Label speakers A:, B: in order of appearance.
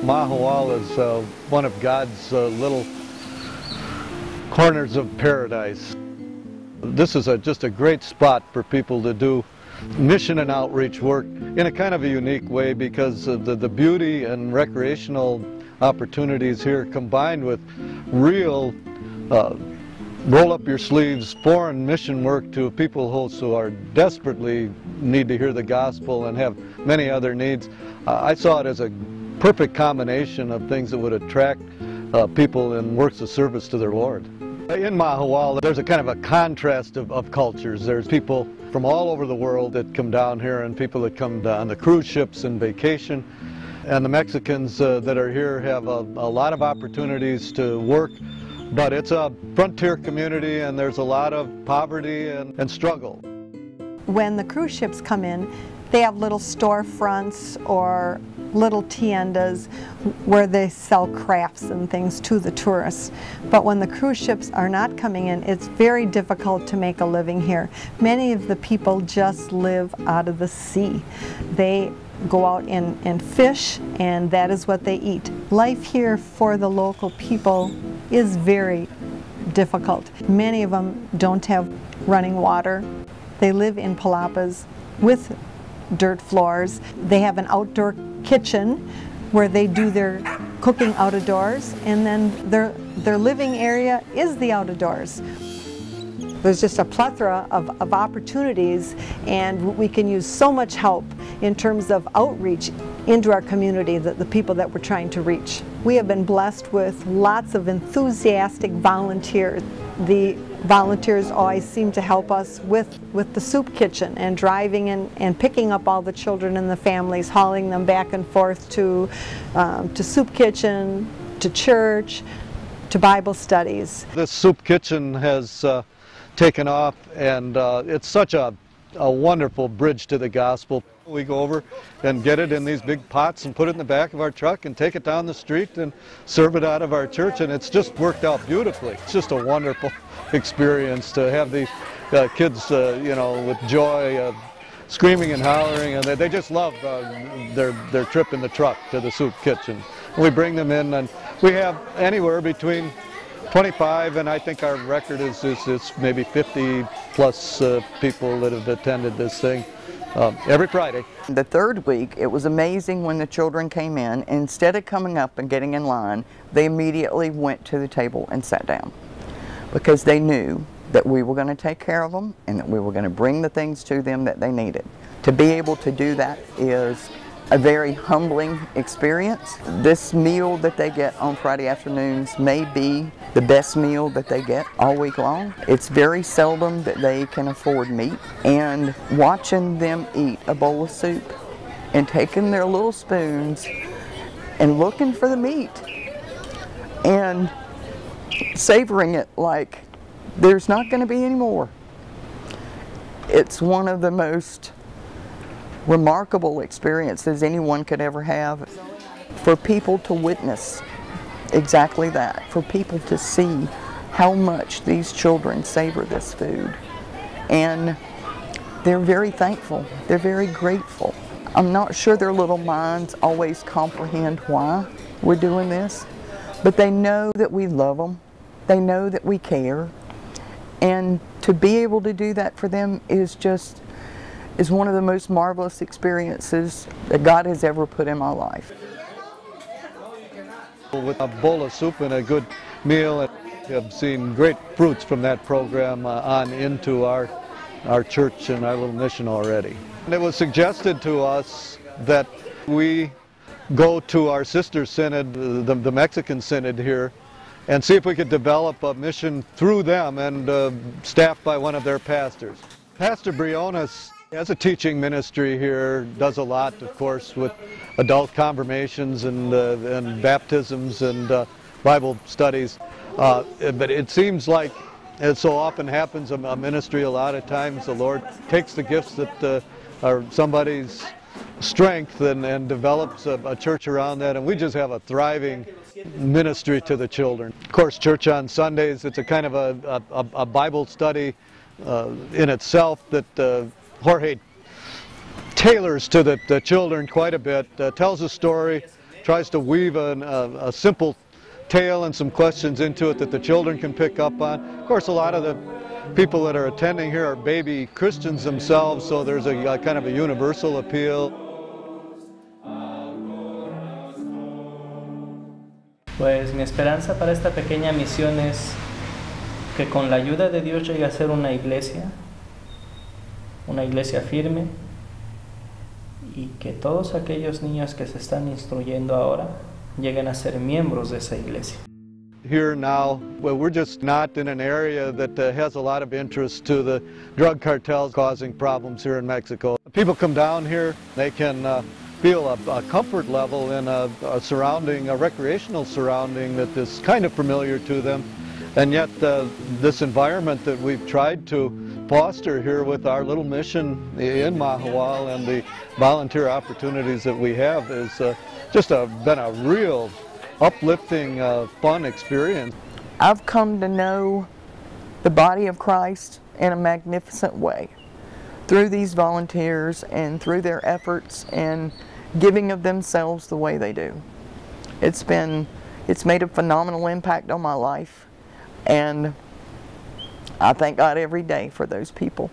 A: Mahahual is one of God's little corners of paradise. This is just a great spot for people to do mission and outreach work in a kind of a unique way, because of the beauty and recreational opportunities here, combined with real roll up your sleeves foreign mission work to people who are desperately need to hear the gospel and have many other needs. I saw it as a perfect combination of things that would attract people in works of service to their Lord. In Mahahual, there's a kind of a contrast of cultures. There's people from all over the world that come down here, and people that come on the cruise ships and vacation. And the Mexicans that are here have a lot of opportunities to work, but it's a frontier community, and there's a lot of poverty and struggle.
B: When the cruise ships come in, they have little storefronts or little tiendas where they sell crafts and things to the tourists. But when the cruise ships are not coming in, it's very difficult to make a living here. Many of the people just live out of the sea. They go out and fish, and that is what they eat. Life here for the local people is very difficult. Many of them don't have running water. They live in palapas with dirt floors. They have an outdoor kitchen where they do their cooking out of doors, and then their living area is the out of doors. There's just a plethora of opportunities, and we can use so much help in terms of outreach into our community, the people that we're trying to reach. We have been blessed with lots of enthusiastic volunteers. The volunteers always seem to help us with the soup kitchen and driving and picking up all the children and the families, hauling them back and forth to soup kitchen, to church, to Bible studies.
A: This soup kitchen has taken off, and it's such a wonderful bridge to the gospel. We go over and get it in these big pots and put it in the back of our truck and take it down the street and serve it out of our church, and it's just worked out beautifully. It's just a wonderful experience to have these kids, you know, with joy, screaming and hollering, and they just love their trip in the truck to the soup kitchen. We bring them in, and we have anywhere between 25, and I think our record is maybe 50 plus people that have attended this thing every Friday.
C: The third week, it was amazing when the children came in. Instead of coming up and getting in line, they immediately went to the table and sat down, because they knew that we were going to take care of them and that we were going to bring the things to them that they needed. To be able to do that is a very humbling experience. This meal that they get on Friday afternoons may be the best meal that they get all week long. It's very seldom that they can afford meat, and watching them eat a bowl of soup and taking their little spoons and looking for the meat and savoring it like there's not going to be any more. It's one of the most remarkable experiences anyone could ever have. For people to witness exactly that, for people to see how much these children savor this food. And they're very thankful, they're very grateful. I'm not sure their little minds always comprehend why we're doing this, but they know that we love them, they know that we care, and to be able to do that for them is one of the most marvelous experiences that God has ever put in my life.
A: With a bowl of soup and a good meal, and we have seen great fruits from that program on into our church and our little mission already. And it was suggested to us that we go to our sister synod, the Mexican synod here, and see if we could develop a mission through them and staffed by one of their pastors. Pastor Briones has a teaching ministry here, does a lot, of course, with adult confirmations and baptisms and Bible studies. But it seems like, as so often happens in a ministry, a lot of times the Lord takes the gifts that are somebody's strength and develops a church around that, and we just have a thriving ministry to the children. Of course, church on Sundays, it's a kind of a Bible study in itself that Jorge tailors to the children quite a bit, tells a story, tries to weave a simple tale and some questions into it that the children can pick up on. Of course, a lot of the people that are attending here are baby Christians themselves, so there's a kind of a universal appeal.
D: Pues mi esperanza para esta pequeña misión es que con la ayuda de Dios llegue a ser una iglesia firme, y que todos aquellos niños que se están instruyendo ahora lleguen a ser miembros de esa iglesia.
A: Here now, well, we're just not in an area that has a lot of interest to the drug cartels causing problems here in Mexico. People come down here, they can feel a comfort level in a surrounding, a recreational surrounding that is kind of familiar to them. And yet this environment that we've tried to foster here with our little mission in Mahahual and the volunteer opportunities that we have is just been a real uplifting, fun experience.
C: I've come to know the body of Christ in a magnificent way through these volunteers and through their efforts and giving of themselves the way they do. It's made a phenomenal impact on my life, and I thank God every day for those people.